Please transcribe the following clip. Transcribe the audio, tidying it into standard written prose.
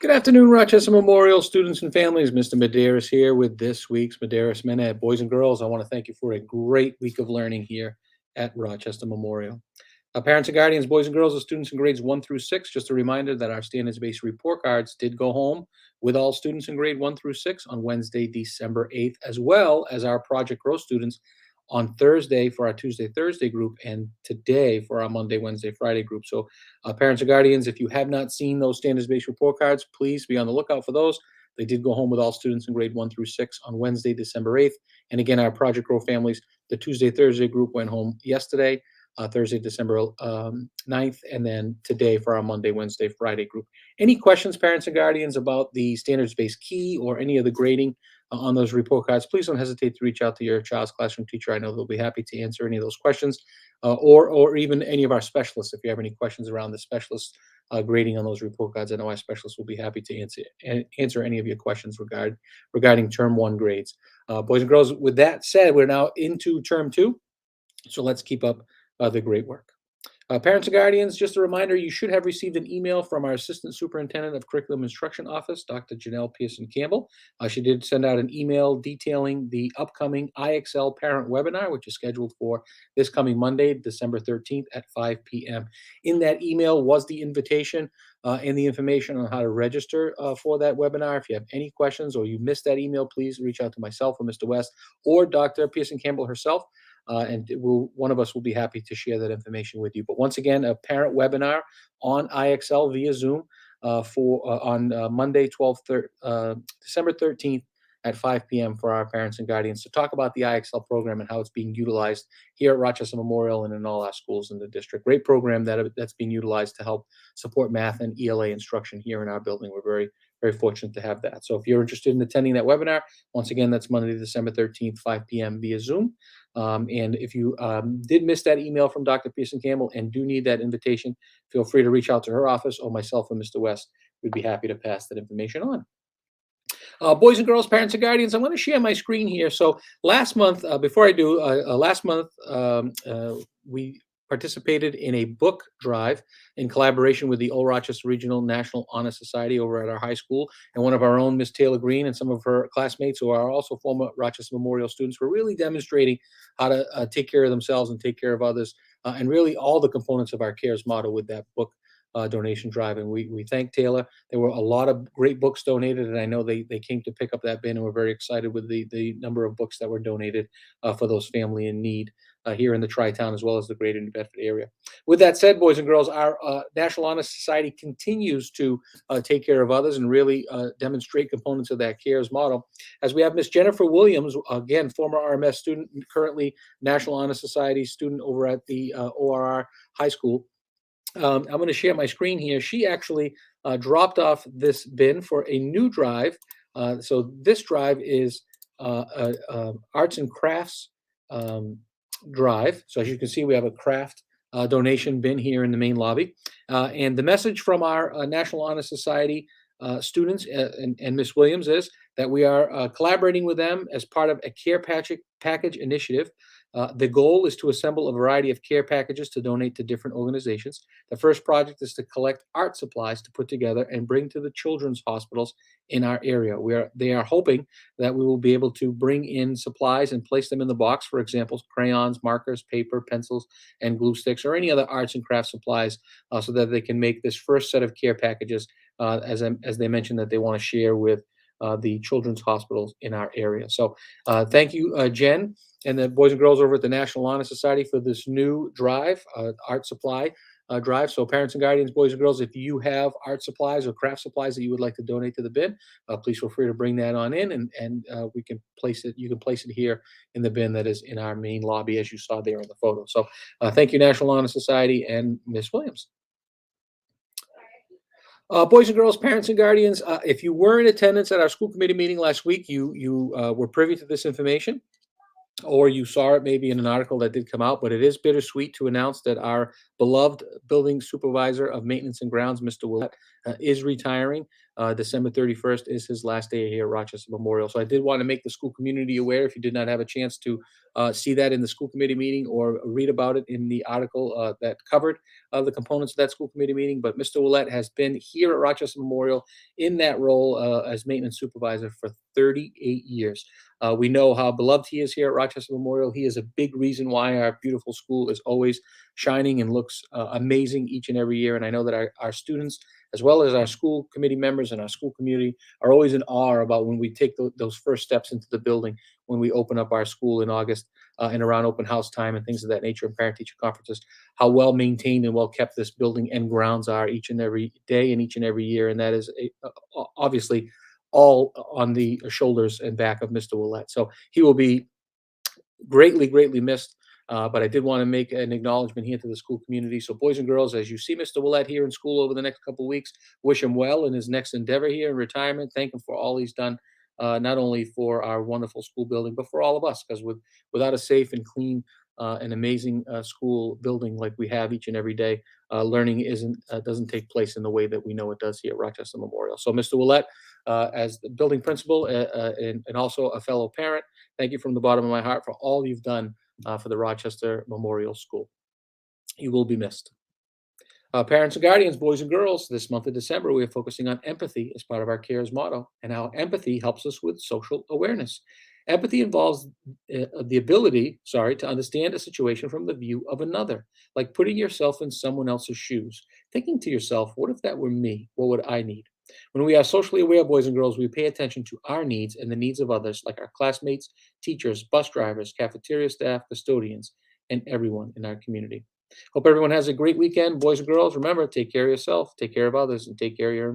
Good afternoon, Rochester Memorial students and families. Mr. Medeiros here with this week's Medeiros Minute. Boys and girls, I want to thank you for a great week of learning here at Rochester Memorial. Parents and guardians, boys and girls of students in grades 1 through 6, just a reminder that our standards-based report cards did go home with all students in grade 1 through 6 on Wednesday, December 8th, as well as our Project Growth students on Thursday for our Tuesday, Thursday group, and today for our Monday, Wednesday, Friday group. So parents and guardians, if you have not seen those standards-based report cards, please be on the lookout for those. They did go home with all students in grade 1 through 6 on Wednesday, December 8th. And again, our Project Grow families, the Tuesday, Thursday group went home yesterday, Thursday, December 9th, and then today for our Monday, Wednesday, Friday group. Any questions, parents and guardians, about the standards-based key or any of the grading on those report cards, please don't hesitate to reach out to your child's classroom teacher. I know they'll be happy to answer any of those questions, or even any of our specialists. If you have any questions around the specialist grading on those report cards, I know our specialists will be happy to answer any of your questions regarding term 1 grades. Boys and girls, with that said, we're now into term 2, so let's keep up the great work. Parents and guardians, just a reminder, you should have received an email from our Assistant Superintendent of Curriculum Instruction Office, Dr. Janelle Pearson-Campbell. She did send out an email detailing the upcoming IXL Parent Webinar, which is scheduled for this coming Monday, December 13th at 5 p.m. In that email was the invitation and the information on how to register for that webinar. If you have any questions or you missed that email, please reach out to myself or Mr. West or Dr. Pearson-Campbell herself. And one of us will be happy to share that information with you. But once again, a parent webinar on IXL via Zoom on Monday, December 13th at 5 p.m. for our parents and guardians to talk about the IXL program and how it's being utilized here at Rochester Memorial and in all our schools in the district. Great program that's being utilized to help support math and ELA instruction here in our building. We're very, very fortunate to have that. So if you're interested in attending that webinar, once again, that's Monday, December 13th, 5 p.m. via Zoom. And if you did miss that email from Dr. Pearson-Campbell and do need that invitation, feel free to reach out to her office or myself or Mr. West. We'd be happy to pass that information on. Boys and girls, parents and guardians, I'm going to share my screen here. So last month, before I do, last month we participated in a book drive in collaboration with the Old Rochester Regional National Honor Society over at our high school, and one of our own, Miss Taylor Green, and some of her classmates who are also former Rochester Memorial students were really demonstrating how to take care of themselves and take care of others, and really all the components of our CARES model with that book donation drive. And we thank Taylor. There were a lot of great books donated, and I know they came to pick up that bin, and we're very excited with the number of books that were donated for those family in need here in the Tri-Town as well as the greater New Bedford area. With that said, boys and girls, our National Honor Society continues to take care of others and really demonstrate components of that CARES model. As we have Miss Jennifer Williams, again, former RMS student, currently National Honor Society student over at the ORR High School. I'm going to share my screen here. She actually dropped off this bin for a new drive. So this drive is arts and crafts drive. So as you can see, we have a craft donation bin here in the main lobby. And the message from our National Honor Society students and Miss Williams is that we are collaborating with them as part of a care package initiative. The goal is to assemble a variety of care packages to donate to different organizations. The first project is to collect art supplies to put together and bring to the children's hospitals in our area. They are hoping that we will be able to bring in supplies and place them in the box, for example, crayons, markers, paper, pencils, and glue sticks, or any other arts and craft supplies, so that they can make this first set of care packages, as they mentioned, that they want to share with the children's hospitals in our area. So thank you, Jen, and the boys and girls over at the National Honor Society for this new drive, art supply drive. So parents and guardians, boys and girls, if you have art supplies or craft supplies that you would like to donate to the bin, please feel free to bring that on in, and we can place it. You can place it here in the bin that is in our main lobby, as you saw there in the photo. So thank you, National Honor Society and Miss Williams. Boys and girls, parents and guardians, if you were in attendance at our school committee meeting last week, you were privy to this information, or you saw it maybe in an article that did come out, but it is bittersweet to announce that our beloved building supervisor of maintenance and grounds, Mr. Willett, is retiring. December 31st is his last day here at Rochester Memorial. So I did want to make the school community aware, if you did not have a chance to see that in the school committee meeting or read about it in the article that covered the components of that school committee meeting. But Mr. Willett has been here at Rochester Memorial in that role as maintenance supervisor for 38 years. We know how beloved he is here at Rochester Memorial. He is a big reason why our beautiful school is always shining and looks amazing each and every year. And I know that our students, as well as our school committee members and our school community, are always in awe about when we take those first steps into the building, when we open up our school in August and around open house time and things of that nature and parent teacher conferences, how well maintained and well kept this building and grounds are each and every day and each and every year. And that is obviously all on the shoulders and back of Mr. Willett. So he will be greatly, greatly missed. But I did want to make an acknowledgement here to the school community. So, boys and girls, as you see Mr. Willett here in school over the next couple of weeks, wish him well in his next endeavor here in retirement. Thank him for all he's done, not only for our wonderful school building, but for all of us. Because without a safe and clean and amazing school building like we have each and every day, learning doesn't take place in the way that we know it does here at Rochester Memorial. So, Mr. Willett, as the building principal and also a fellow parent, thank you from the bottom of my heart for all you've done for the Rochester Memorial School. You will be missed. Parents and guardians, boys and girls, this month of December, we are focusing on empathy as part of our CARES motto and how empathy helps us with social awareness. Empathy involves the ability, to understand a situation from the view of another, like putting yourself in someone else's shoes, thinking to yourself, what if that were me? What would I need? When we are socially aware, boys and girls, we pay attention to our needs and the needs of others, like our classmates, teachers, bus drivers, cafeteria staff, custodians, and everyone in our community. Hope everyone has a great weekend, boys and girls. Remember, take care of yourself, take care of others, and take care of your environment.